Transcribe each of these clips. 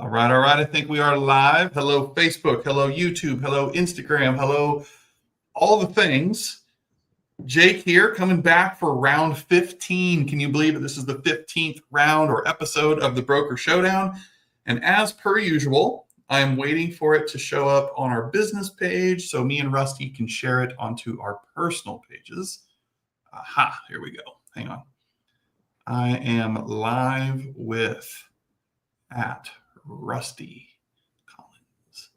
All right. I think we are live. Hello, Facebook. Hello, YouTube. Hello, Instagram. Hello, all the things. Jake here, coming back for round 15. Can you believe it? This is the 15th round or episode of the Broker Showdown. And as per usual, I am waiting for it to show up on our business page so me and Rusty can share it onto our personal pages. Aha, here we go. Hang on. I am live with at Rusty Collins.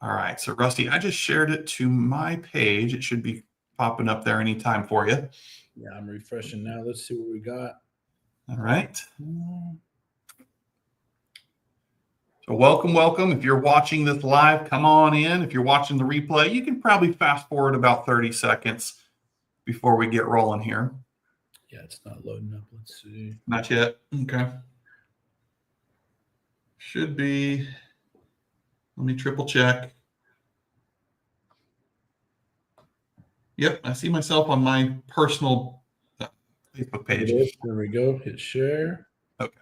All right, so Rusty, I just shared it to my page. It should be popping up there anytime for you. Yeah, I'm refreshing now. Let's see what we got. All right. So welcome. If you're watching this live, come on in. If you're watching the replay, you can probably fast forward about 30 seconds before we get rolling here. Yeah, it's not loading up. Let's see. Not yet. Okay. Should be. Let me triple check. Yep, I see myself on my personal Facebook page. There we go. Hit share. Okay.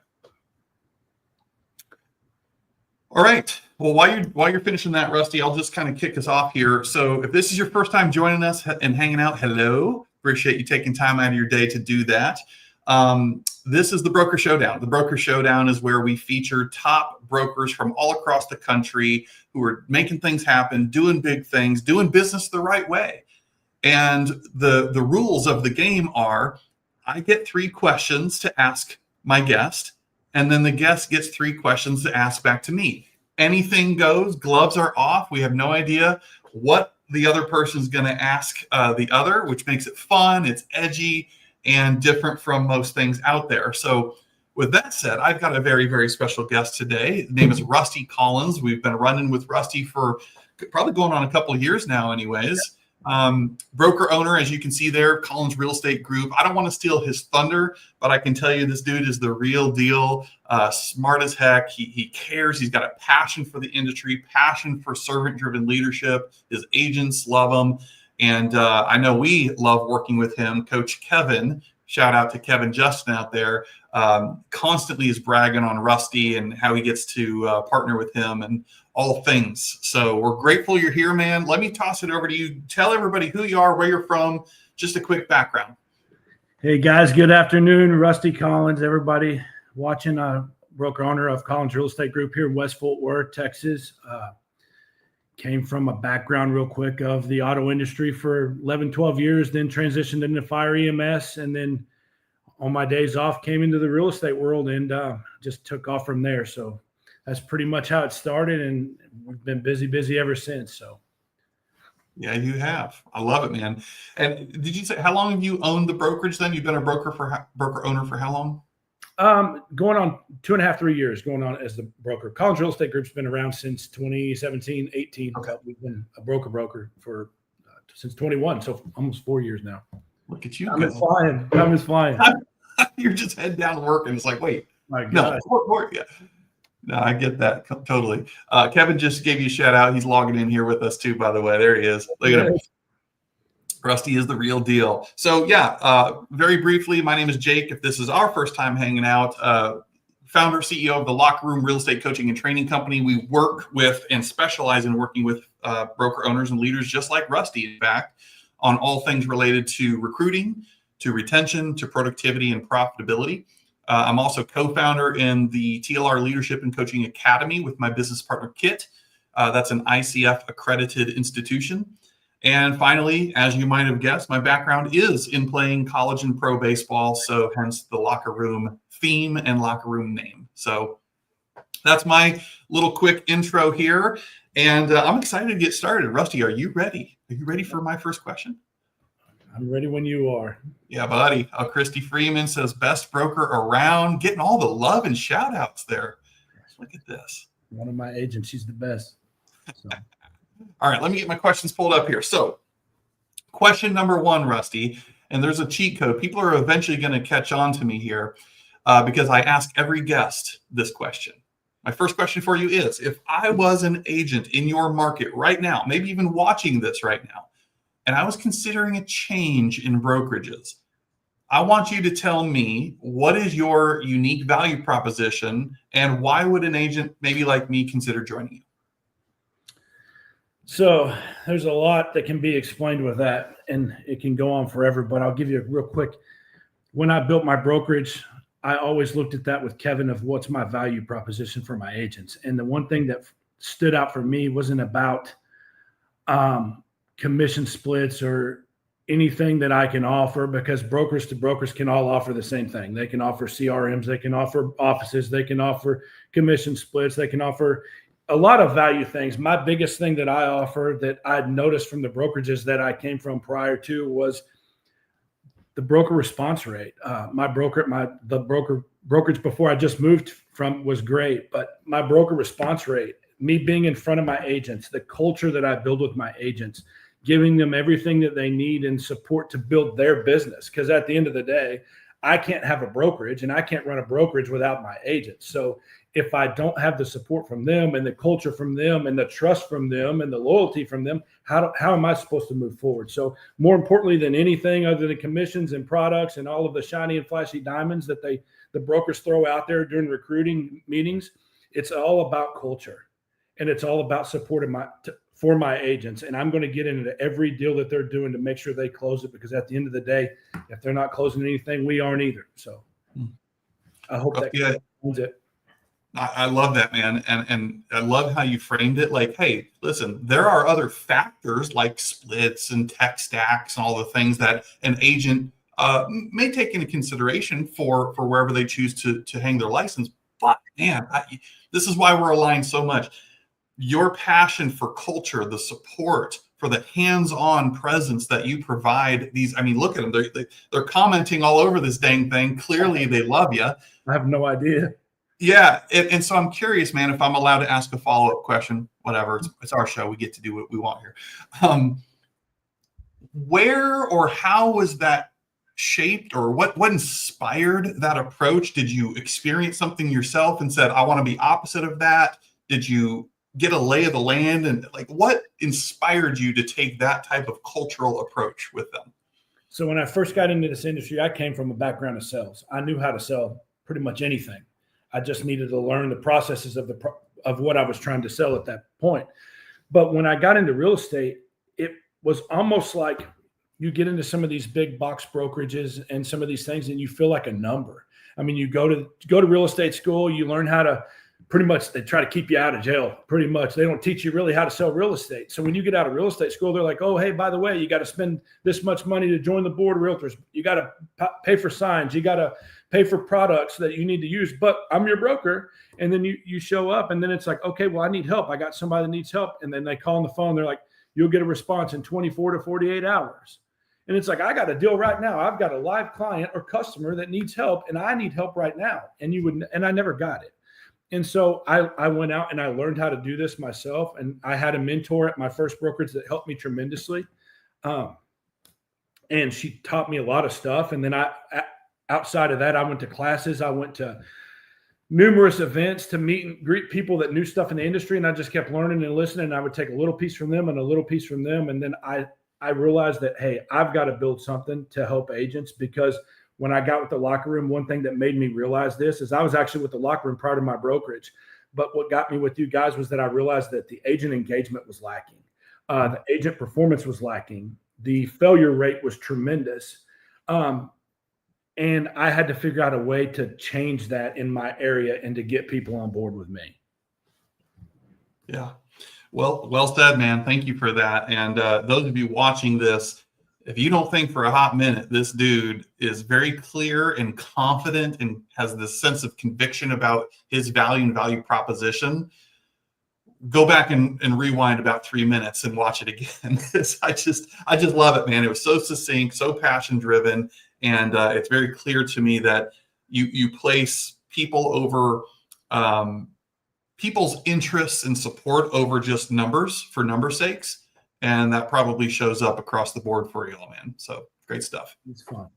All right. Well, while you're finishing that, Rusty, I'll just kind of kick us off here. So if this is your first time joining us and hanging out, hello. Appreciate you taking time out of your day to do that. This is the Broker Showdown. The Broker Showdown is where we feature top brokers from all across the country who are making things happen, doing big things, doing business the right way. And the rules of the game are I get 3 questions to ask my guest, and then the guest gets 3 questions to ask back to me. Anything goes, gloves are off. We have no idea what the other person's going to ask the other, which makes it fun, it's edgy, and different from most things out there. So with that said, I've got a very, very special guest today. His name is Rusty Collins. We've been running with Rusty for probably going on a couple of years now anyways. Broker owner, as you can see there, Collins Real Estate Group. I don't want to steal his thunder, but I can tell you this dude is the real deal, smart as heck. He cares. He's got a passion for the industry, passion for servant-driven leadership. His agents love him. And I know we love working with him. Coach Kevin, shout out to Kevin Justin out there, constantly is bragging on Rusty and how he gets to partner with him and all things. So we're grateful you're here, man. Let me toss it over to you. Tell everybody who you are, where you're from, just a quick background. Hey, guys. Good afternoon. Rusty Collins, everybody watching. Broker owner of Collins Real Estate Group here in West Fort Worth, Texas. Came from a background real quick of the auto industry for 11, 12 years, then transitioned into fire EMS. And then on my days off, came into the real estate world and just took off from there. So that's pretty much how it started. And we've been busy ever since. So. Yeah, you have. I love it, man. And did you say, how long have you owned the brokerage then? You've been a broker owner for how long? Going on 2.5, 3 years going on as the broker. Collins Real Estate Group's been around since 2017, 18. Okay. We've been a broker for since 21, so almost 4 years now. Look at you. Time is flying. You're just head down working. It's like, wait, my God. Yeah. No, I get that totally. Kevin just gave you a shout out. He's logging in here with us too, by the way. There he is. Look at him. Rusty is the real deal. So yeah, very briefly, my name is Jake. If this is our first time hanging out, founder, CEO of the Locker Room Real Estate Coaching and Training Company. We work with and specialize in working with broker owners and leaders just like Rusty, in fact, on all things related to recruiting, to retention, to productivity and profitability. I'm also co-founder in the TLR Leadership and Coaching Academy with my business partner, Kit. That's an ICF accredited institution. And finally, as you might have guessed, my background is in playing college and pro baseball, so hence the locker room theme and locker room name. So that's my little quick intro here, and I'm excited to get started. Rusty, are you ready? Are you ready for my first question? I'm ready when you are. Yeah, buddy. Christy Freeman says, best broker around, getting all the love and shout outs there. Look at this. One of my agents, she's the best. So. All right, let me get my questions pulled up here. So question number 1, Rusty, and there's a cheat code. People are eventually going to catch on to me here because I ask every guest this question. My first question for you is, if I was an agent in your market right now, maybe even watching this right now, and I was considering a change in brokerages, I want you to tell me, what is your unique value proposition, and why would an agent maybe like me consider joining you? So there's a lot that can be explained with that, and it can go on forever, but I'll give you a real quick. When I built my brokerage, I always looked at that with Kevin of what's my value proposition for my agents. And the one thing that stood out for me wasn't about commission splits or anything that I can offer, because brokers to brokers can all offer the same thing. They can offer CRMs, they can offer offices, they can offer commission splits, they can offer a lot of value things. My biggest thing that I offer that I'd noticed from the brokerages that I came from prior to was the broker response rate. The brokerage before I just moved from was great, but my broker response rate, me being in front of my agents, the culture that I build with my agents, giving them everything that they need and support to build their business. Because at the end of the day, I can't have a brokerage and I can't run a brokerage without my agents. So if I don't have the support from them and the culture from them and the trust from them and the loyalty from them, how am I supposed to move forward? So more importantly than anything other than commissions and products and all of the shiny and flashy diamonds that the brokers throw out there during recruiting meetings, it's all about culture, and it's all about support for my agents. And I'm going to get into every deal that they're doing to make sure they close it, because at the end of the day, if they're not closing anything, we aren't either. So I hope that owns it. I love that, man. And I love how you framed it. Like, hey, listen, there are other factors like splits and tech stacks and all the things that an agent may take into consideration for wherever they choose to hang their license. But man, this is why we're aligned so much. Your passion for culture, the support, for the hands-on presence that you provide these. I mean, look at them. They're commenting all over this dang thing. Clearly, they love you. I have no idea. Yeah. And so I'm curious, man, if I'm allowed to ask a follow-up question, whatever, it's our show. We get to do what we want here. Where or how was that shaped, or what inspired that approach? Did you experience something yourself and said, I want to be opposite of that? Did you get a lay of the land, and like, what inspired you to take that type of cultural approach with them? So when I first got into this industry, I came from a background of sales. I knew how to sell pretty much anything. I just needed to learn the processes of what I was trying to sell at that point. But when I got into real estate, it was almost like you get into some of these big box brokerages and some of these things, and you feel like a number. I mean, you go to real estate school, you learn how to, pretty much they try to keep you out of jail. Pretty much they don't teach you really how to sell real estate. So when you get out of real estate school, they're like, oh, hey, by the way, you got to spend this much money to join the board of realtors. You got to pay for signs. You got to pay for products that you need to use, but I'm your broker. And then you show up, and then it's like, okay, well, I need help. I got somebody that needs help. And then they call on the phone. They're like, you'll get a response in 24 to 48 hours. And it's like, I got a deal right now. I've got a live client or customer that needs help, and I need help right now. And I never got it. And so I went out and I learned how to do this myself. And I had a mentor at my first brokerage that helped me tremendously. And she taught me a lot of stuff. And then outside of that, I went to classes. I went to numerous events to meet and greet people that knew stuff in the industry. And I just kept learning and listening. And I would take a little piece from them and a little piece from them. And then I realized that, hey, I've got to build something to help agents, because when I got with the locker room, one thing that made me realize this is I was actually with the locker room prior to my brokerage. But what got me with you guys was that I realized that the agent engagement was lacking. The agent performance was lacking. The failure rate was tremendous. And I had to figure out a way to change that in my area and to get people on board with me. Yeah. Well said, man. Thank you for that. And those of you watching this, if you don't think for a hot minute this dude is very clear and confident and has this sense of conviction about his value and value proposition, go back and rewind about 3 minutes and watch it again. I just love it, man. It was so succinct, so passion driven, and it's very clear to me that you place people over people's interests and support over just numbers for numbers' sakes. And that probably shows up across the board for you all, man. So great stuff. It's fun.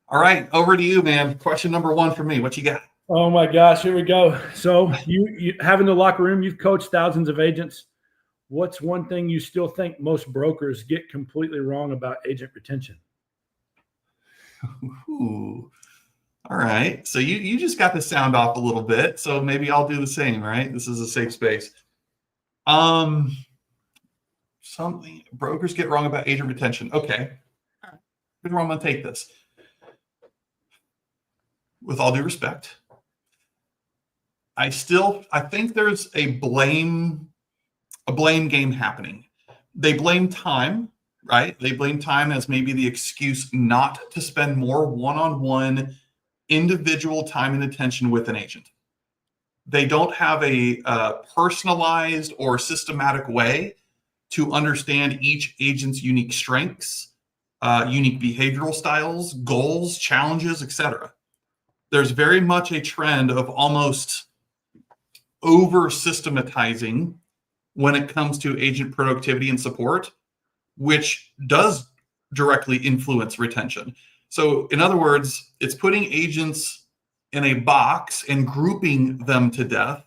All right, over to you, man. Question number one for me. What you got? Oh my gosh, here we go. So you have in the locker room, you've coached thousands of agents. What's one thing you still think most brokers get completely wrong about agent retention? Ooh. All right. So you just got the sound off a little bit. So maybe I'll do the same, right? This is a safe space. Something brokers get wrong about agent retention. Okay. Here's where I'm going to take this. With all due respect, I think there's a blame game happening. They blame time, right? They blame time as maybe the excuse not to spend more one-on-one individual time and attention with an agent. They don't have a personalized or systematic way to understand each agent's unique strengths, unique behavioral styles, goals, challenges, etc. There's very much a trend of almost over systematizing when it comes to agent productivity and support, which does directly influence retention. So in other words, it's putting agents in a box and grouping them to death,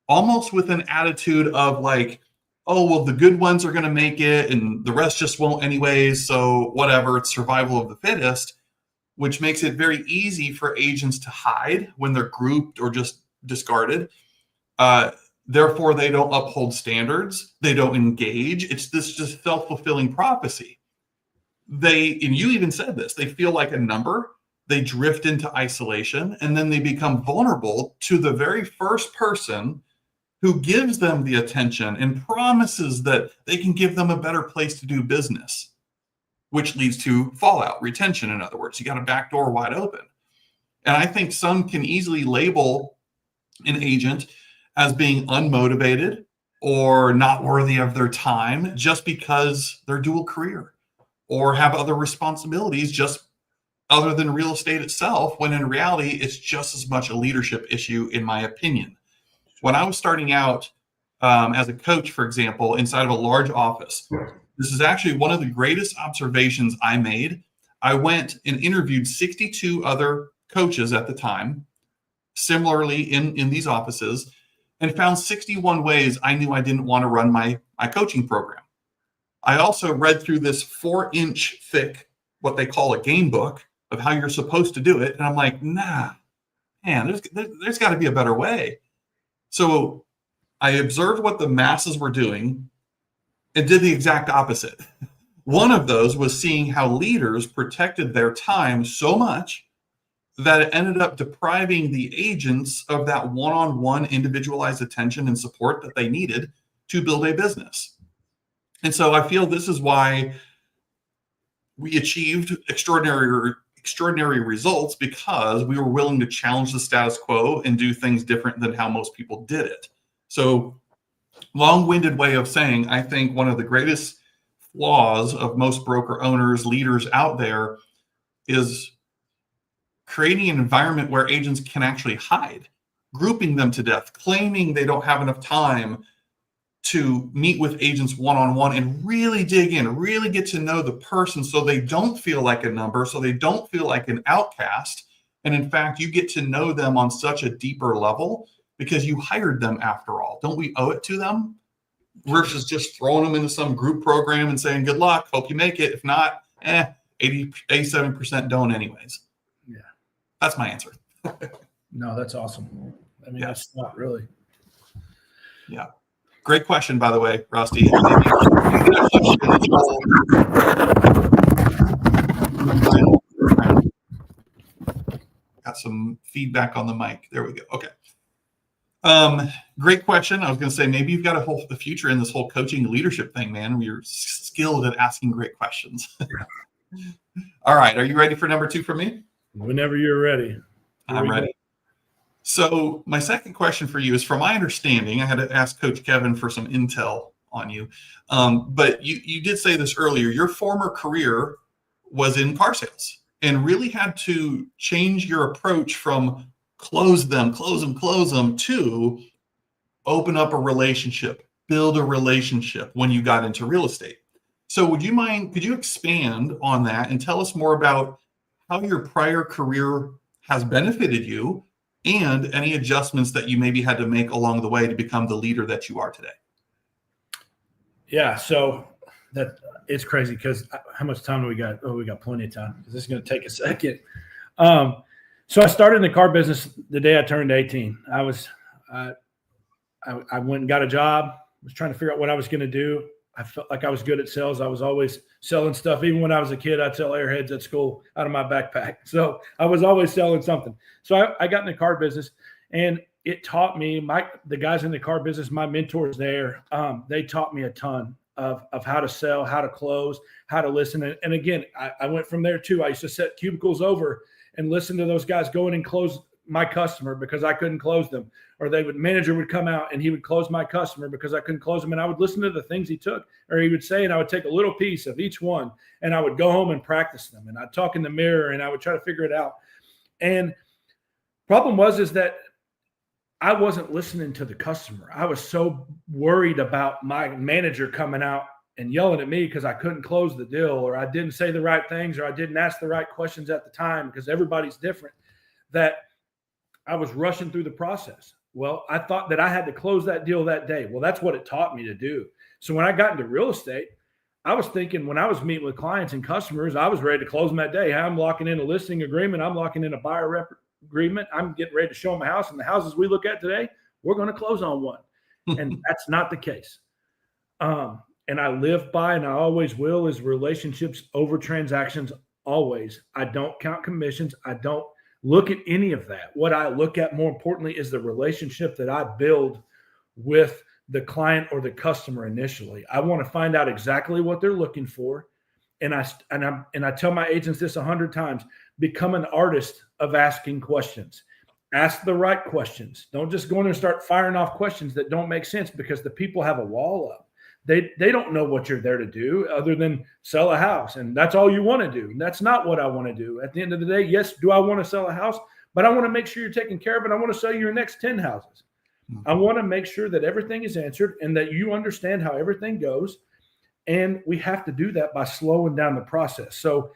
almost with an attitude of like, oh, well, the good ones are going to make it and the rest just won't anyways. So whatever, it's survival of the fittest, which makes it very easy for agents to hide when they're grouped or just discarded. Therefore, they don't uphold standards. They don't engage. It's this just self-fulfilling prophecy. And you even said this, they feel like a number. They drift into isolation, and then they become vulnerable to the very first person who gives them the attention and promises that they can give them a better place to do business, which leads to fallout, retention, in other words. You got a back door wide open. And I think some can easily label an agent as being unmotivated or not worthy of their time just because they're dual career or have other responsibilities just other than real estate itself, when in reality, it's just as much a leadership issue, in my opinion. When I was starting out as a coach, for example, inside of a large office, this is actually one of the greatest observations I made. I went and interviewed 62 other coaches at the time, similarly in these offices, and found 61 ways I knew I didn't want to run my coaching program. I also read through this 4-inch thick, what they call a game book of how you're supposed to do it. And I'm like, nah, man, there's got to be a better way. So I observed what the masses were doing and did the exact opposite. One of those was seeing how leaders protected their time so much that it ended up depriving the agents of that one-on-one individualized attention and support that they needed to build a business. And so I feel this is why we achieved extraordinary results, because we were willing to challenge the status quo and do things different than how most people did it. So long-winded way of saying, I think one of the greatest flaws of most broker owners, leaders out there, is creating an environment where agents can actually hide, grouping them to death, claiming they don't have enough time to meet with agents one-on-one and really dig in, really get to know the person so they don't feel like a number, so they don't feel like an outcast. And in fact, you get to know them on such a deeper level because you hired them after all. Don't we owe it to them? Versus just throwing them into some group program and saying, good luck, hope you make it. If not, 87% don't anyways. Yeah. That's my answer. No, that's awesome. I mean, that's not really. Yeah. Great question, by the way, Rusty. Got some feedback on the mic. There we go. Okay. Great question. I was going to say, maybe you've got a future in this whole coaching leadership thing, man. You're skilled at asking great questions. All right. Are you ready for number 2 for me? Whenever you're ready. I'm ready. So my second question for you is, from my understanding, I had to ask Coach Kevin for some intel on you. But you did say this earlier, your former career was in car sales and really had to change your approach from close them to open up a relationship, build a relationship when you got into real estate. So could you expand on that and tell us more about how your prior career has benefited you and any adjustments that you maybe had to make along the way to become the leader that you are today? Yeah. So that it's crazy because how much time do we got? Oh, we got plenty of time. This is going to take a second. So I started in the car business the day I turned 18. I went and got a job, was trying to figure out what I was going to do. I felt like I was good at sales. I was always selling stuff. Even when I was a kid, I'd sell airheads at school out of my backpack. So I was always selling something. So I got in the car business, and it taught me, the guys in the car business, my mentors there, they taught me a ton of how to sell, how to close, how to listen. And again, I went from there too. I used to set cubicles over and listen to those guys go in and close my customer because I couldn't close them. Or manager would come out and he would close my customer because I couldn't close them. And I would listen to the things he took, or he would say, and I would take a little piece of each one and I would go home and practice them. And I'd talk in the mirror and I would try to figure it out. And problem is that I wasn't listening to the customer. I was so worried about my manager coming out and yelling at me because I couldn't close the deal, or I didn't say the right things, or I didn't ask the right questions at the time, because everybody's different, that I was rushing through the process. Well, I thought that I had to close that deal that day. Well, that's what it taught me to do. So when I got into real estate, I was thinking, when I was meeting with clients and customers, I was ready to close them that day. I'm locking in a listing agreement. I'm locking in a buyer rep agreement. I'm getting ready to show them a house. And the houses we look at today, we're going to close on one. And that's not the case. And I live by, and I always will, is relationships over transactions. Always. I don't count commissions. I don't look at any of that. What I look at more importantly is the relationship that I build with the client or the customer initially. I want to find out exactly what they're looking for. And I tell my agents this 100 times: become an artist of asking questions. Ask the right questions. Don't just go in and start firing off questions that don't make sense, because the people have a wall up. They don't know what you're there to do other than sell a house. And that's all you want to do. And that's not what I want to do. At the end of the day, yes, do I want to sell a house? But I want to make sure you're taken care of, and I want to sell you your next 10 houses. I want to make sure that everything is answered and that you understand how everything goes. And we have to do that by slowing down the process. So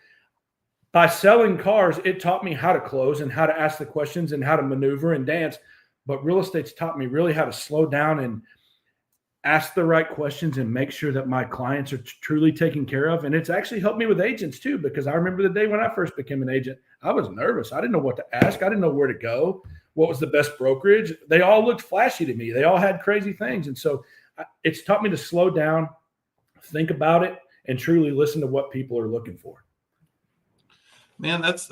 by selling cars, it taught me how to close and how to ask the questions and how to maneuver and dance. But real estate's taught me really how to slow down and ask the right questions and make sure that my clients are truly taken care of. And it's actually helped me with agents too, because I remember the day when I first became an agent, I was nervous. I didn't know what to ask. I didn't know where to go. What was the best brokerage? They all looked flashy to me. They all had crazy things. And so it's taught me to slow down, think about it, and truly listen to what people are looking for. Man, that's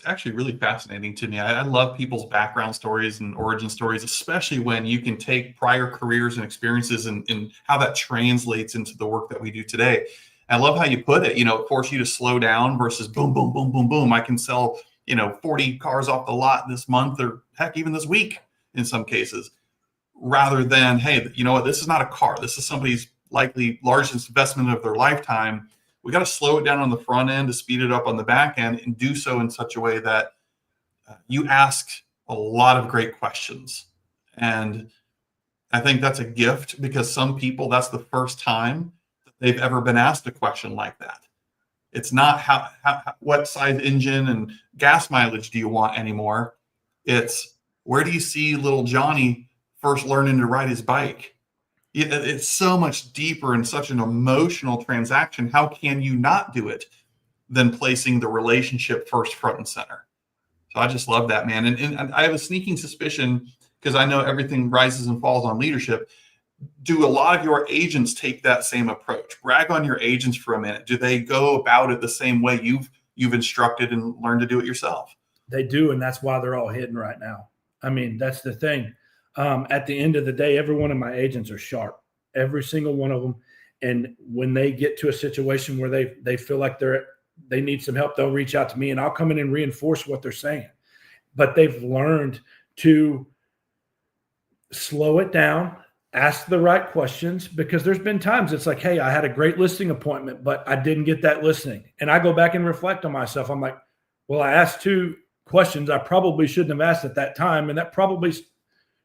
actually really fascinating to me. I love people's background stories and origin stories, especially when you can take prior careers and experiences and how that translates into the work that we do today. And I love how you put it, force you to slow down versus boom, boom, boom, boom, boom. I can sell, 40 cars off the lot this month, or heck, even this week in some cases, rather than, hey, you know what, this is not a car. This is somebody's likely largest investment of their lifetime. We got to slow it down on the front end to speed it up on the back end, and do so in such a way that you ask a lot of great questions. And I think that's a gift, because some people, that's the first time that they've ever been asked a question like that. It's not what size engine and gas mileage do you want anymore. It's, where do you see little Johnny first learning to ride his bike? It's so much deeper and such an emotional transaction. How can you not do it than placing the relationship first, front and center? So I just love that, man. And I have a sneaking suspicion, because I know everything rises and falls on leadership. Do a lot of your agents take that same approach? Brag on your agents for a minute. Do they go about it the same way you've instructed and learned to do it yourself? They do, and that's why they're all hidden right now. I mean, that's the thing. At the end of the day, every one of my agents are sharp, every single one of them. And when they get to a situation where they feel like they need some help, they'll reach out to me, and I'll come in and reinforce what they're saying. But they've learned to slow it down, ask the right questions, because there's been times it's like, hey, I had a great listing appointment, but I didn't get that listing. And I go back and reflect on myself. I'm like, well, I asked 2 questions I probably shouldn't have asked at that time, and that probably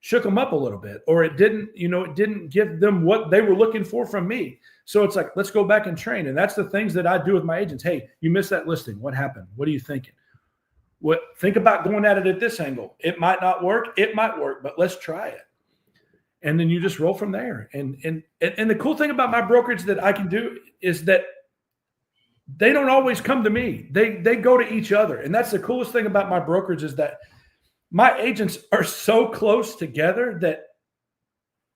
shook them up a little bit, or it didn't give them what they were looking for from me. So it's like, let's go back and train. And that's the things that I do with my agents. Hey, you missed that listing. What happened? What are you thinking? Think about going at it at this angle. It might not work. It might work, but let's try it. and then you just roll from there. And the cool thing about my brokerage that I can do is that they don't always come to me. They go to each other. And that's the coolest thing about my brokerage is that my agents are so close together that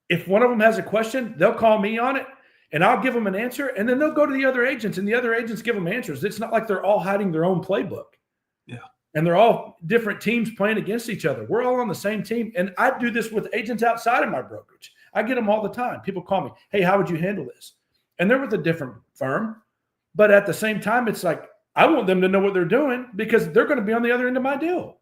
if one of them has a question, they'll call me on it and I'll give them an answer. And then they'll go to the other agents and the other agents give them answers. It's not like they're all hiding their own playbook. Yeah. And they're all different teams playing against each other. We're all on the same team. And I do this with agents outside of my brokerage. I get them all the time. People call me, hey, how would you handle this? And they're with a different firm. But at the same time, it's like, I want them to know what they're doing because they're going to be on the other end of my deal.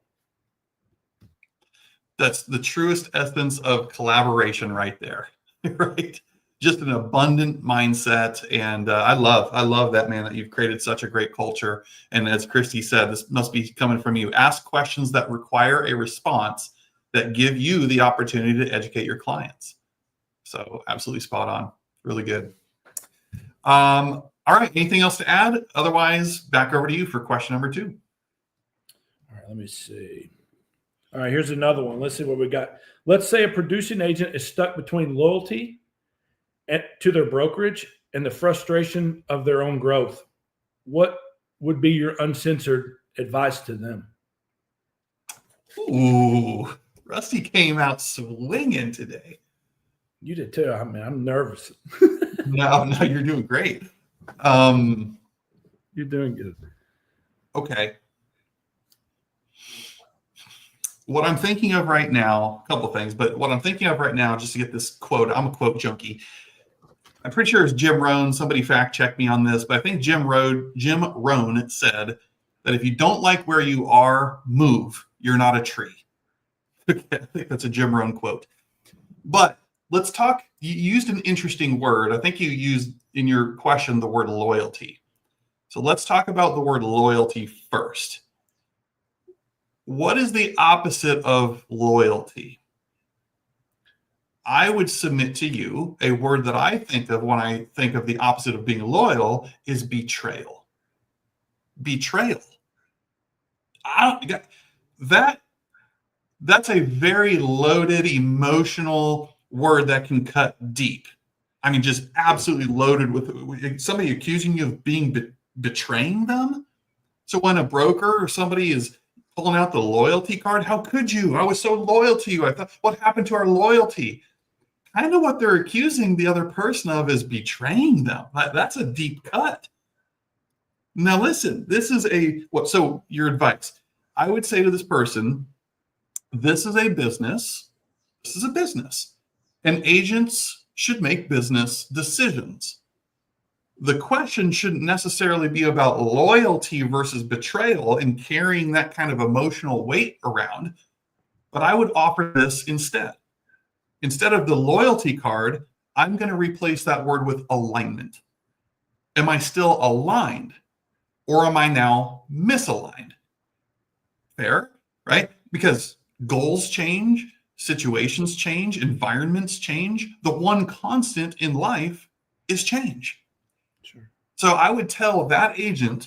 That's the truest essence of collaboration right there, right? Just an abundant mindset. And I love that, man, that you've created such a great culture. And as Christy said, this must be coming from you. Ask questions that require a response that give you the opportunity to educate your clients. So absolutely spot on. Really good. All right. Anything else to add? Otherwise, back over to you for question number 2. All right. Let me see. All right. Here's another one. Let's see what we got. Let's say a producing agent is stuck between loyalty to their brokerage and the frustration of their own growth. What would be your uncensored advice to them? Ooh, Rusty came out swinging today. You did too. I mean, I'm nervous. No, you're doing great. You're doing good. Okay. What I'm thinking of right now, a couple of things, but what I'm thinking of right now, just to get this quote, I'm a quote junkie. I'm pretty sure it's Jim Rohn. Somebody fact check me on this, but I think Jim Rohn said that if you don't like where you are, move. You're not a tree. Okay, I think that's a Jim Rohn quote. But let's talk. You used an interesting word. I think you used in your question the word loyalty. So let's talk about the word loyalty first. What is the opposite of loyalty? I would submit to you a word that I think of when I think of the opposite of being loyal is betrayal. Betrayal. That's a very loaded, emotional word that can cut deep. I mean, just absolutely loaded with somebody accusing you of betraying them. So when a broker or somebody is pulling out the loyalty card, how could you? I was so loyal to you. I thought, what happened to our loyalty? Kind of what they're accusing the other person of is betraying them. That's a deep cut. Now, listen, this is so your advice. I would say to this person, this is a business. This is a business. And agents should make business decisions. The question shouldn't necessarily be about loyalty versus betrayal and carrying that kind of emotional weight around. But I would offer this instead. Instead of the loyalty card, I'm going to replace that word with alignment. Am I still aligned? Or am I now misaligned? Fair, right? Because goals change, situations change, environments change. The one constant in life is change. Sure. So I would tell that agent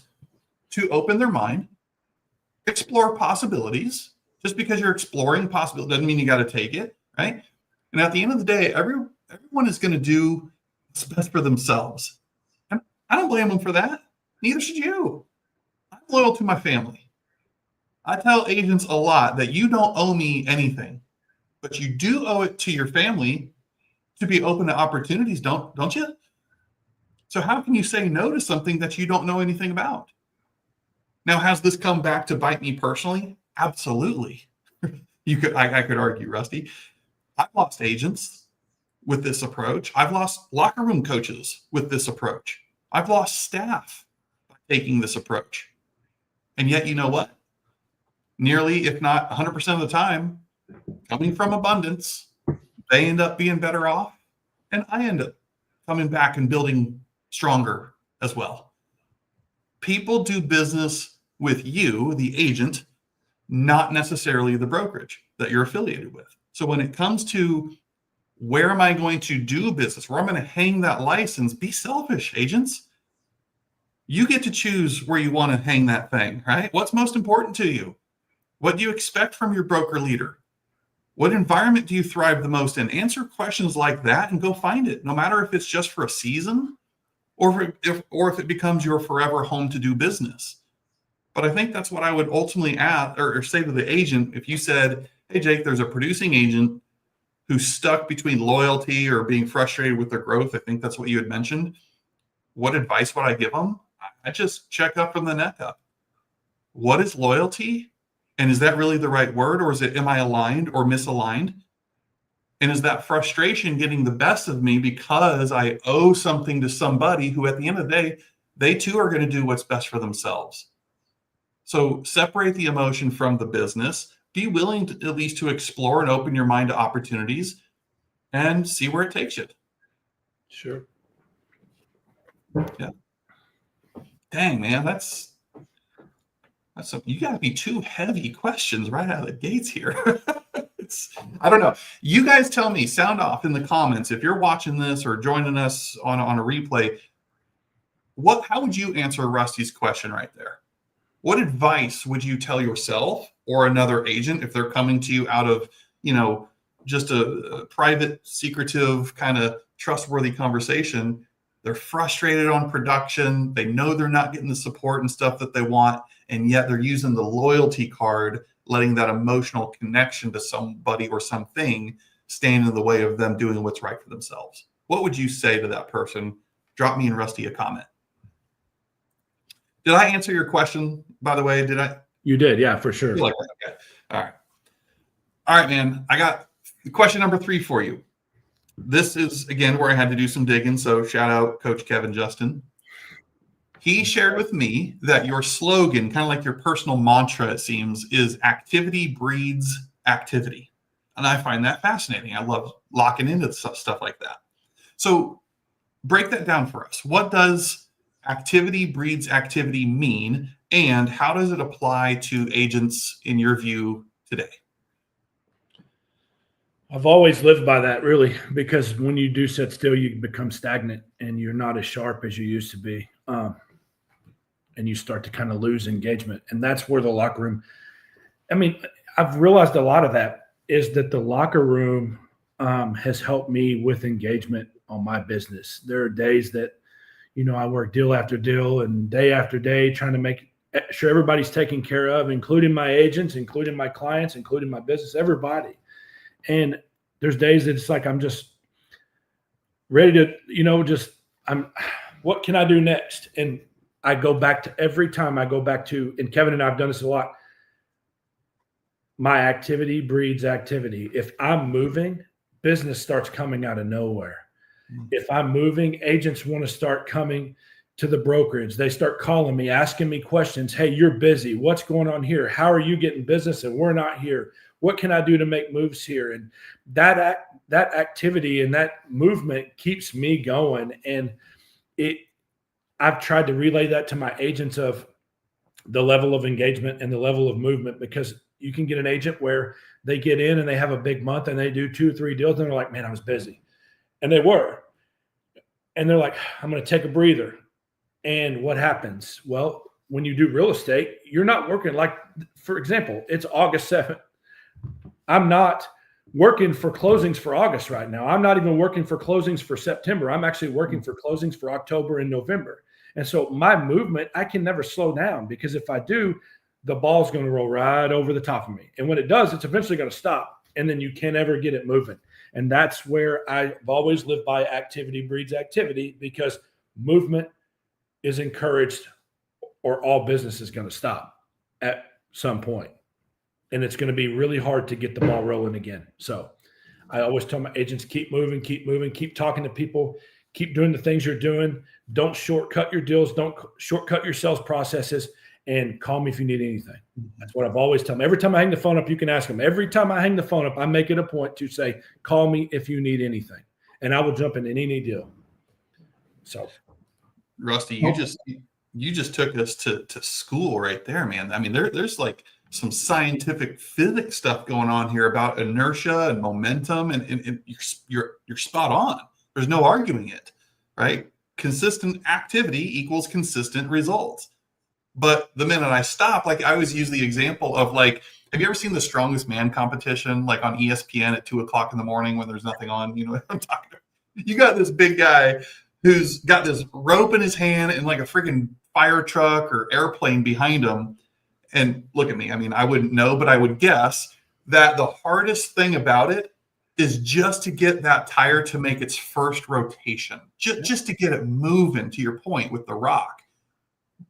to open their mind, explore possibilities. Just because you're exploring possibilities doesn't mean you got to take it, right? And at the end of the day, everyone is going to do what's best for themselves. And I don't blame them for that. Neither should you. I'm loyal to my family. I tell agents a lot that you don't owe me anything, but you do owe it to your family to be open to opportunities, don't you? So how can you say no to something that you don't know anything about? Now, has this come back to bite me personally? Absolutely. I could argue, Rusty. I've lost agents with this approach. I've lost locker room coaches with this approach. I've lost staff by taking this approach. And yet, you know what? Nearly, if not 100% of the time, coming from abundance, they end up being better off. And I end up coming back and building stronger as well. People do business with you, the agent, not necessarily the brokerage that you're affiliated with. So when it comes to where am I going to do business, where I'm going to hang that license, be selfish, agents. You get to choose where you want to hang that thing, right? What's most important to you? What do you expect from your broker leader? What environment do you thrive the most in? Answer questions like that and go find it, no matter if it's just for a season or if it becomes your forever home to do business. But I think that's what I would ultimately ask or say to the agent. If you said, hey, Jake, there's a producing agent who's stuck between loyalty or being frustrated with their growth, I think that's what you had mentioned. What advice would I give them? I just check up from the neck up. What is loyalty? And is that really the right word? Or is it, am I aligned or misaligned? And is that frustration getting the best of me because I owe something to somebody who at the end of the day, they too are going to do what's best for themselves. So separate the emotion from the business. Be willing to at least to explore and open your mind to opportunities and see where it takes you. Sure. Yeah. Dang, man, that's you got to be two heavy questions right out of the gates here. I don't know. You guys tell me, sound off in the comments if you're watching this or joining us on a replay. How would you answer Rusty's question right there? What advice would you tell yourself or another agent if they're coming to you out of, just a private, secretive, kind of trustworthy conversation? They're frustrated on production. They know they're not getting the support and stuff that they want, and yet they're using the loyalty card, letting that emotional connection to somebody or something stand in the way of them doing what's right for themselves. What would you say to that person? Drop me and Rusty a comment. Did I answer your question, by the way? Did I? You did, yeah, for sure. Okay. All right, man. I got question number 3 for you. This is, again, where I had to do some digging, so shout out Coach Kevin Justin. He shared with me that your slogan, kind of like your personal mantra, it seems, is activity breeds activity. And I find that fascinating. I love locking into stuff like that. So break that down for us. What does activity breeds activity mean, and how does it apply to agents in your view today? I've always lived by that, really, because when you do sit still, you become stagnant and you're not as sharp as you used to be. And you start to kind of lose engagement. And that's where the locker room, I've realized a lot of that is that the locker room has helped me with engagement on my business. There are days that, I work deal after deal and day after day trying to make sure everybody's taken care of, including my agents, including my clients, including my business, everybody. And there's days that it's like I'm just ready to, what can I do next? And I go back to every time I go back to, and Kevin and I have done this a lot, my activity breeds activity. If I'm moving, business starts coming out of nowhere. If I'm moving, agents want to start coming to the brokerage. They start calling me, asking me questions. Hey, you're busy. What's going on here? How are you getting business and we're not here? What can I do to make moves here? And that activity and that movement keeps me going. And I've tried to relay that to my agents of the level of engagement and the level of movement, because you can get an agent where they get in and they have a big month and they do 2 or 3 deals and they're like, man, I was busy. And they were. And they're like, I'm going to take a breather. And what happens? Well, when you do real estate, you're not working like, for example, it's August 7th. I'm not working for closings for August right now. I'm not even working for closings for September. I'm actually working for closings for October and November. And so my movement, I can never slow down, because if I do, the ball's going to roll right over the top of me. And when it does, it's eventually going to stop. And then you can't ever get it moving. And that's where I've always lived by activity breeds activity, because movement is encouraged or all business is going to stop at some point. And it's going to be really hard to get the ball rolling again. So I always tell my agents, keep moving, keep talking to people, keep doing the things you're doing. Don't shortcut your deals. Don't shortcut your sales processes, and call me if you need anything. That's what I've always told them. Every time I hang the phone up, you can ask them. Every time I hang the phone up, I make it a point to say, call me if you need anything, and I will jump in any deal. So, Rusty, you just took us to school right there, man. I mean, there's like some scientific physics stuff going on here about inertia and momentum, and you're spot on. There's no arguing it, right? Consistent activity equals consistent results. But the minute I stop, like I always use the example of like Have you ever seen the Strongest Man competition, like on ESPN at 2:00 in the morning when there's nothing on? You know what I'm talking about? You got this big guy who's got this rope in his hand and like a freaking fire truck or airplane behind him. And look at me. I mean, I wouldn't know, but I would guess that the hardest thing about it is just to get that tire to make its first rotation, just to get it moving, to your point with the rock.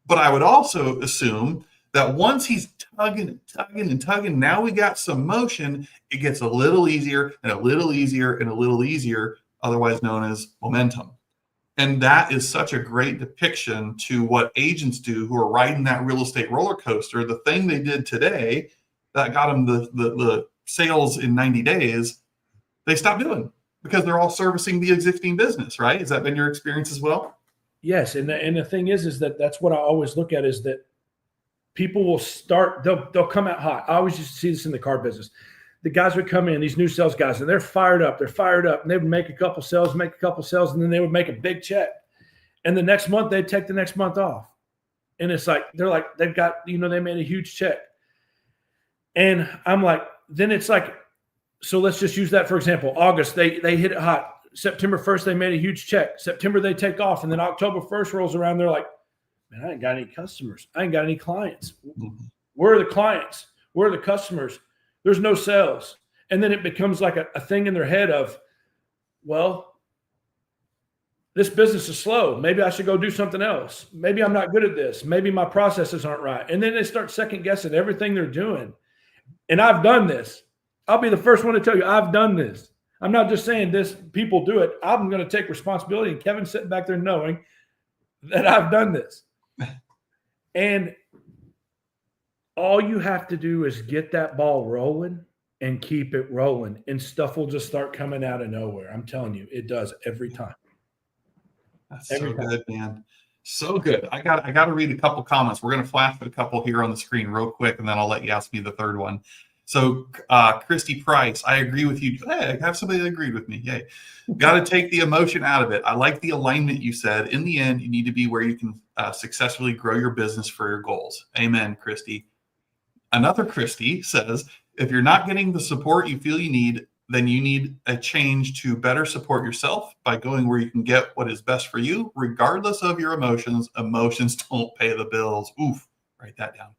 But I would also assume that once he's tugging and tugging and tugging, now we got some motion, it gets a little easier and a little easier and a little easier, otherwise known as momentum. And that is such a great depiction to what agents do who are riding that real estate roller coaster. The thing they did today that got them the sales in 90 days, they stopped doing because they're all servicing the existing business, right? Has that been your experience as well? Yes. And the thing is that that's what I always look at is that people will start, they'll come out hot. I always used to see this in the car business. The guys would come in, these new sales guys, and they're fired up, and they would make a couple sales, and then they would make a big check. And the next month they'd take the next month off. And it's like, they've got, they made a huge check. And I'm like, then it's like, so let's just use that for example. August, they hit it hot. September 1st, they made a huge check. September, they take off. And then October 1st rolls around. They're like, man, I ain't got any customers. I ain't got any clients. Where are the clients? Where are the customers? There's no sales. And then it becomes like a thing in their head of, well, this business is slow. Maybe I should go do something else. Maybe I'm not good at this. Maybe my processes aren't right. And then they start second guessing everything they're doing. And I've done this. I'll be the first one to tell you I've done this. I'm not just saying this, people do it. I'm going to take responsibility. And Kevin's sitting back there knowing that I've done this. And all you have to do is get that ball rolling and keep it rolling. And stuff will just start coming out of nowhere. I'm telling you, it does every time. That's so good, man. So good. I got to read a couple comments. We're going to flash a couple here on the screen real quick, and then I'll let you ask me the third one. So Christy Price, I agree with you. Hey, I have somebody that agreed with me. Yay. Got to take the emotion out of it. I like the alignment you said. In the end, you need to be where you can successfully grow your business for your goals. Amen, Christy. Another Christy says, if you're not getting the support you feel you need, then you need a change to better support yourself by going where you can get what is best for you, regardless of your emotions. Emotions don't pay the bills. Oof, write that down.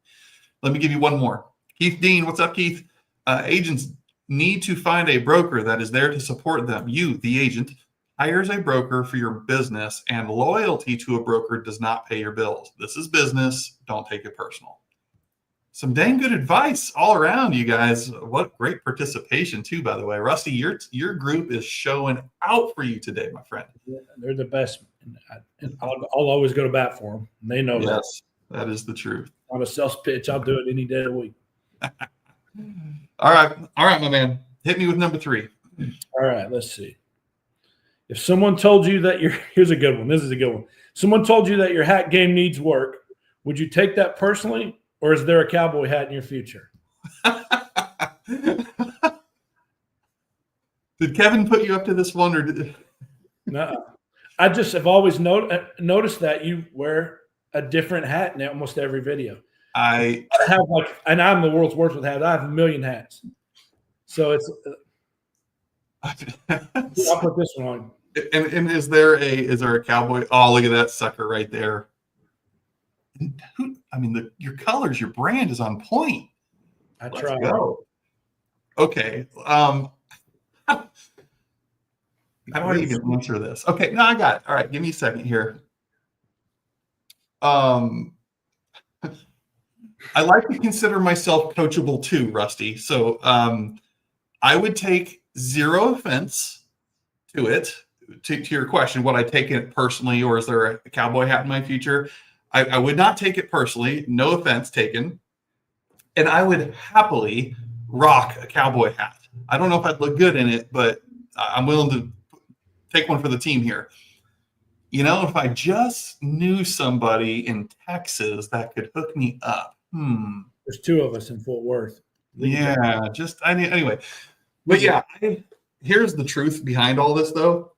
Let me give you one more. Keith Dean, what's up, Keith? Agents need to find a broker that is there to support them. You, the agent, hires a broker for your business, and loyalty to a broker does not pay your bills. This is business. Don't take it personal. Some dang good advice all around, you guys. What great participation, too, by the way. Rusty, your group is showing out for you today, my friend. Yeah, they're the best. I'll always go to bat for them. They know that. Yes, that is the truth. On a sales pitch, I'll do it any day of the week. All right, my man. Hit me with number 3. All right, let's see. If someone told you that here's a good one. This is a good one. Someone told you that your hat game needs work. Would you take that personally, or is there a cowboy hat in your future? Did Kevin put you up to this one, or did? No, I just have always noticed that you wear a different hat in almost every video. I have and I'm the world's worst with hats. I have a million hats. So it's, I'll put this one on. And is there a cowboy? Oh, look at that sucker right there. I mean, your colors, your brand is on point. I try. Okay. How do I even answer this? Okay, no, I got it. All right, give me a second here. I like to consider myself coachable too, Rusty. So I would take zero offense to it. To your question, would I take it personally, or is there a cowboy hat in my future? I would not take it personally. No offense taken. And I would happily rock a cowboy hat. I don't know if I'd look good in it, but I'm willing to take one for the team here. You know, if I just knew somebody in Texas that could hook me up. There's 2 of us in Fort Worth. Yeah, anyway. But yeah, here's the truth behind all this, though.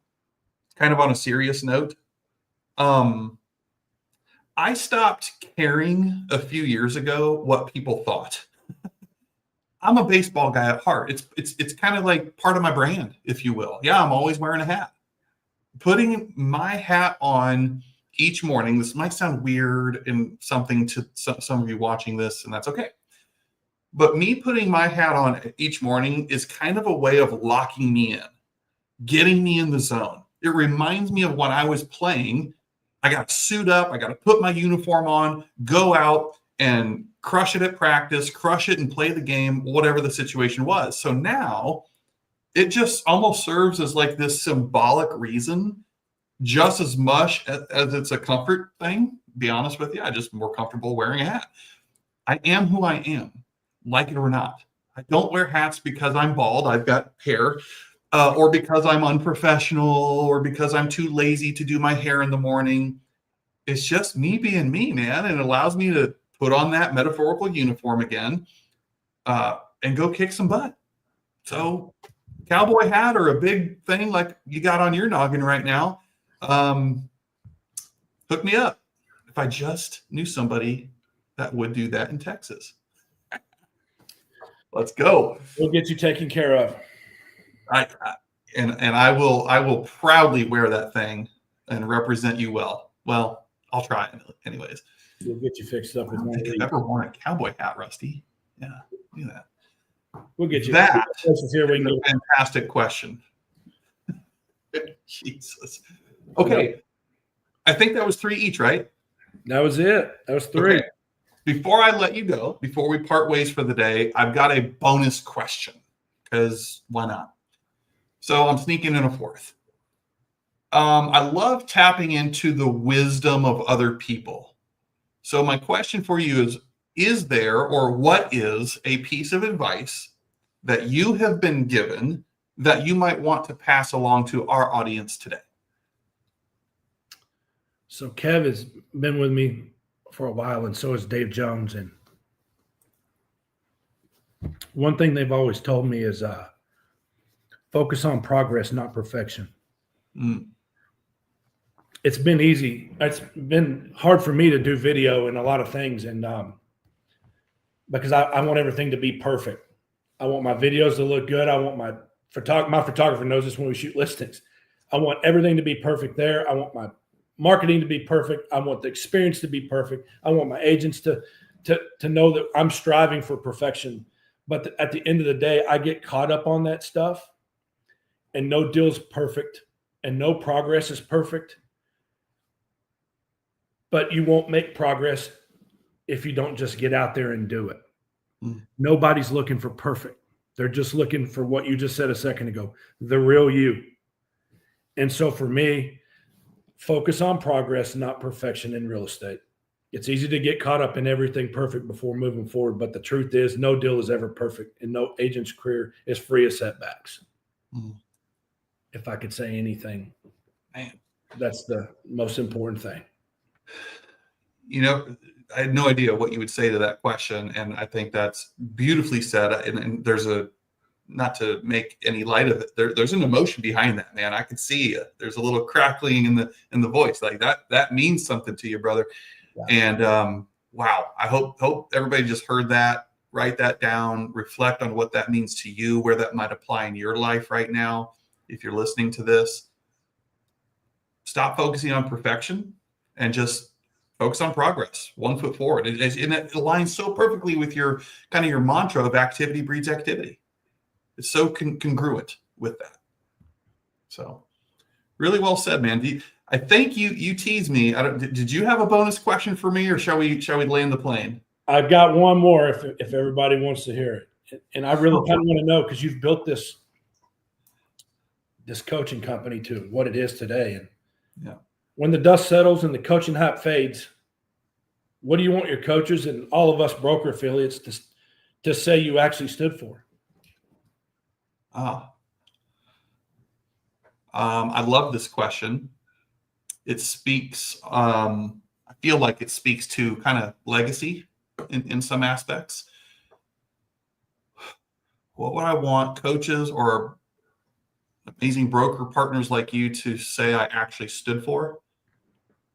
Kind of on a serious note. I stopped caring a few years ago what people thought. I'm a baseball guy at heart. It's kind of like part of my brand, if you will. Yeah, I'm always wearing a hat. Putting my hat on each morning, this might sound weird and something to some of you watching this, and that's okay. But me putting my hat on each morning is kind of a way of locking me in, getting me in the zone. It reminds me of when I was playing. I got to suit up, I got to put my uniform on, go out and crush it at practice, crush it and play the game, whatever the situation was. So now it just almost serves as like this symbolic reason, just as much as it's a comfort thing. Be honest with you, I'm just more comfortable wearing a hat. I am who I am, like it or not. I don't wear hats because I'm bald, I've got hair, or because I'm unprofessional, or because I'm too lazy to do my hair in the morning. It's just me being me, man. And it allows me to put on that metaphorical uniform again and go kick some butt. So cowboy hat or a big thing like you got on your noggin right now, hook me up. If I just knew somebody that would do that in Texas. Let's go. We'll get you taken care of. And I will proudly wear that thing and represent you well. Well, I'll try anyways. We'll get you fixed up with I don't think I've ever worn a cowboy hat, Rusty. Yeah, do that. We'll get you. That here. We is a fantastic question. Jesus. Okay. I think that was 3 each, right? That was it. That was 3. Okay. Before I let you go, before we part ways for the day, I've got a bonus question because why not? So I'm sneaking in a 4th. I love tapping into the wisdom of other people. So my question for you is there or what is a piece of advice that you have been given that you might want to pass along to our audience today? So Kev has been with me for a while, and so has Dave Jones. And one thing they've always told me is focus on progress, not perfection. It's been easy. It's been hard for me to do video and a lot of things, and because I want everything to be perfect. I want my videos to look good. I want my photographer knows this when we shoot listings. I want everything to be perfect there. I want my marketing to be perfect. I want the experience to be perfect. I want my agents to know that I'm striving for perfection. But at the end of the day, I get caught up on that stuff, and no deal's perfect and no progress is perfect. But you won't make progress if you don't just get out there and do it. Nobody's looking for perfect. They're just looking for what you just said a second ago, the real you. And so for me, focus on progress, not perfection in real estate. It's easy to get caught up in everything perfect before moving forward. But the truth is no deal is ever perfect, and no agent's career is free of setbacks. If I could say anything, man, that's the most important thing. You know, I had no idea what you would say to that question. And I think that's beautifully said. And there's not to make any light of it, there's an emotion behind that, man. I could see there's a little crackling in the voice. Like that means something to you, brother. Yeah. And wow, I hope everybody just heard that, write that down, reflect on what that means to you, where that might apply in your life right now. If you're listening to this, stop focusing on perfection and just focus on progress, 1 foot forward. And it aligns so perfectly with your kind of your mantra of activity breeds activity. It's so congruent with that. So really well said, man. I think you teased me. Did you have a bonus question for me, or shall we land the plane? I've got one more if everybody wants to hear it. And I really kind of want to know, because you've built this coaching company to what it is today. And yeah, when the dust settles and the coaching hype fades, what do you want your coaches and all of us broker affiliates to say you actually stood for? I love this question. It speaks, I feel like it speaks to kind of legacy in some aspects. What would I want coaches or amazing broker partners like you to say I actually stood for?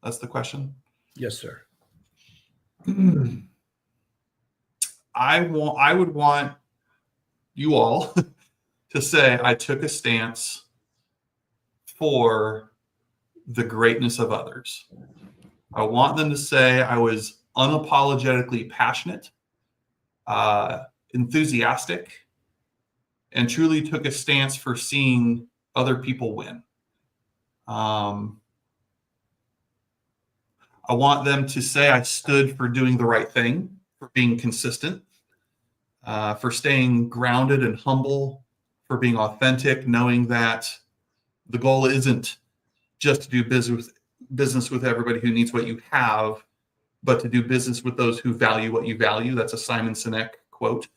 That's the question. Yes, sir. I would want you all to say I took a stance for the greatness of others. I want them to say I was unapologetically passionate, enthusiastic, and truly took a stance for seeing other people win. I want them to say I stood for doing the right thing, for being consistent, for staying grounded and humble, for being authentic, knowing that the goal isn't just to do business with everybody who needs what you have, but to do business with those who value what you value. That's a Simon Sinek quote.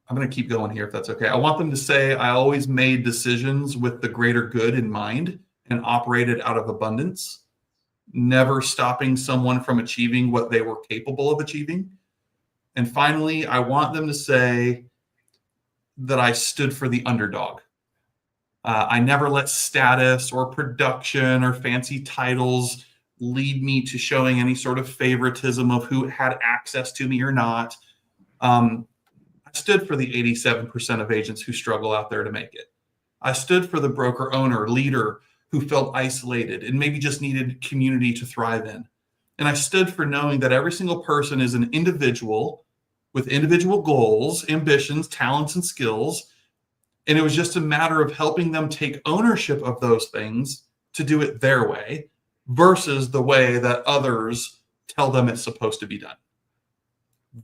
I'm going to keep going here if that's okay. I want them to say I always made decisions with the greater good in mind and operated out of abundance, never stopping someone from achieving what they were capable of achieving. And finally, I want them to say that I stood for the underdog. I never let status or production or fancy titles lead me to showing any sort of favoritism of who had access to me or not. I stood for the 87% of agents who struggle out there to make it. I stood for the broker owner, leader who felt isolated and maybe just needed community to thrive in. And I stood for knowing that every single person is an individual with individual goals, ambitions, talents, and skills. And it was just a matter of helping them take ownership of those things to do it their way versus the way that others tell them it's supposed to be done.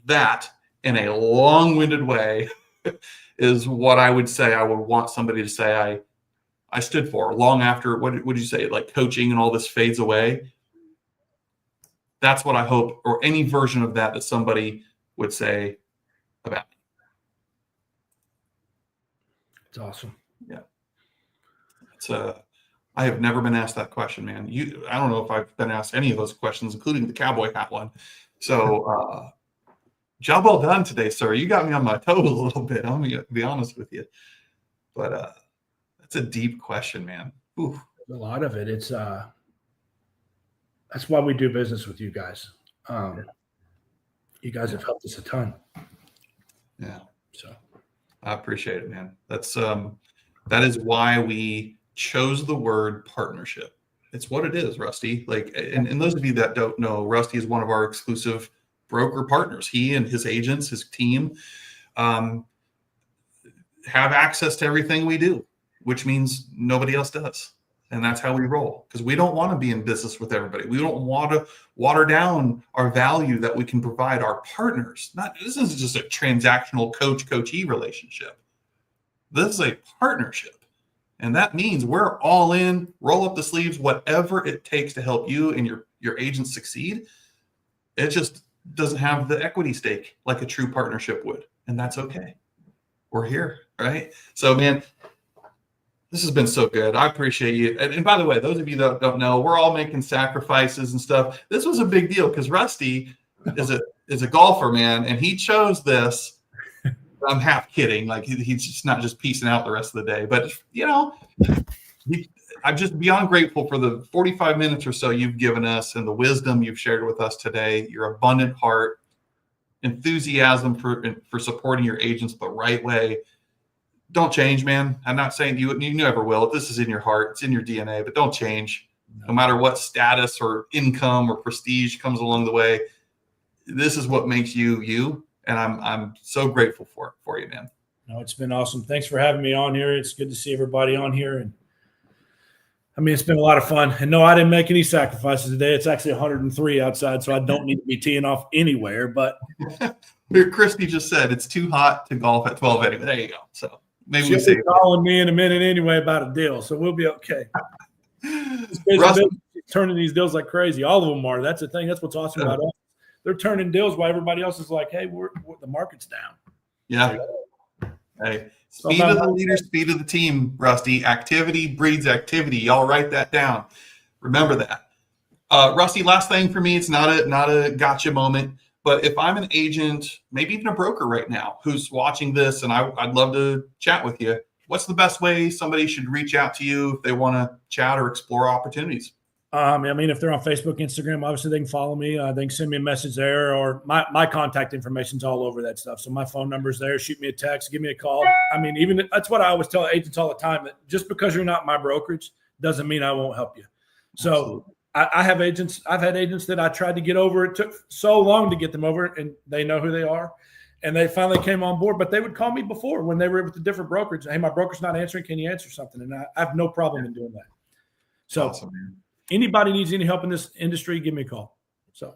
That, in a long-winded way, is what I would say I would want somebody to say I stood for long after, what would you say, like coaching and all this fades away. That's what I hope, or any version of that somebody would say about me. It's awesome. Yeah. I have never been asked that question, man. I don't know if I've been asked any of those questions, including the cowboy hat one. So job well done today, sir. You got me on my toes a little bit. I'm going to be honest with you. But that's a deep question, man. Ooh. A lot of it. It's that's why we do business with you guys. You guys have helped us a ton. Yeah. So I appreciate it, man. That is why we chose the word partnership. It's what it is, Rusty. Like, and those of you that don't know, Rusty is one of our exclusive broker partners. He and his agents, his team, have access to everything we do, which means nobody else does. And that's how we roll, because we don't want to be in business with everybody. We don't want to water down our value that we can provide our partners. This isn't just a transactional coach-coachee relationship. This is a partnership. And that means we're all in, roll up the sleeves, whatever it takes to help you and your agents succeed. It just doesn't have the equity stake like a true partnership would. And that's okay. We're here, right? So, man, this has been so good. I appreciate you. And by the way, those of you that don't know, we're all making sacrifices and stuff. This was a big deal because Rusty is a golfer, man, and he chose this. I'm half kidding. Like he's just not just piecing out the rest of the day. But, I'm just beyond grateful for the 45 minutes or so you've given us and the wisdom you've shared with us today, your abundant heart, enthusiasm for supporting your agents the right way. Don't change, man. I'm not saying you never will. This is in your heart. It's in your DNA, but don't change. No matter what status or income or prestige comes along the way, this is what makes you you. And I'm so grateful for you, man. No, it's been awesome. Thanks for having me on here. It's good to see everybody on here. And I mean, it's been a lot of fun. And no, I didn't make any sacrifices today. It's actually 103 outside, so I don't need to be teeing off anywhere. But Christy just said it's too hot to golf at 12 anyway. There you go. So maybe she'll be calling me in a minute anyway about a deal, so we'll be okay. She's turning these deals like crazy. All of them are. That's the thing. That's what's awesome about us. They're turning deals while everybody else is like, hey, the market's down. Yeah. Hey, speed of the leader, speed of the team, Rusty. Activity breeds activity. Y'all write that down. Remember that. Rusty, last thing for me, it's not a gotcha moment, but if I'm an agent, maybe even a broker right now who's watching this, and I'd love to chat with you, what's the best way somebody should reach out to you if they want to chat or explore opportunities? I mean, if they're on Facebook, Instagram, obviously they can follow me. They can send me a message there, or my contact information's all over that stuff. So my phone number's there. Shoot me a text, give me a call. I mean, even that's what I always tell agents all the time, that just because you're not my brokerage doesn't mean I won't help you. So I have agents. I've had agents that I tried to get over. It took so long to get them over, and they know who they are. And they finally came on board, but they would call me before when they were with a different brokerage. Hey, my broker's not answering. Can you answer something? And I have no problem in doing that. So anybody needs any help in this industry, give me a call. So,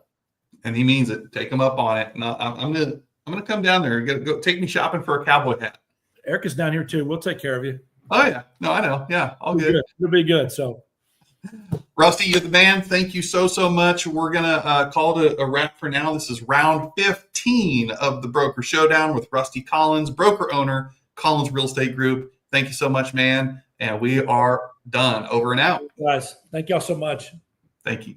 and he means it. Take him up on it. And I'm gonna come down there and go take me shopping for a cowboy hat. Erica's down here too. We'll take care of you. Oh yeah, no, I know. Yeah, all good. It'll be good. So, Rusty, you're the man. Thank you so much. We're gonna call it a wrap for now. This is round 15 of the Broker Showdown with Rusty Collins, broker owner, Collins Real Estate Group. Thank you so much, man. And we are done. Over and out. Guys, thank y'all so much. Thank you.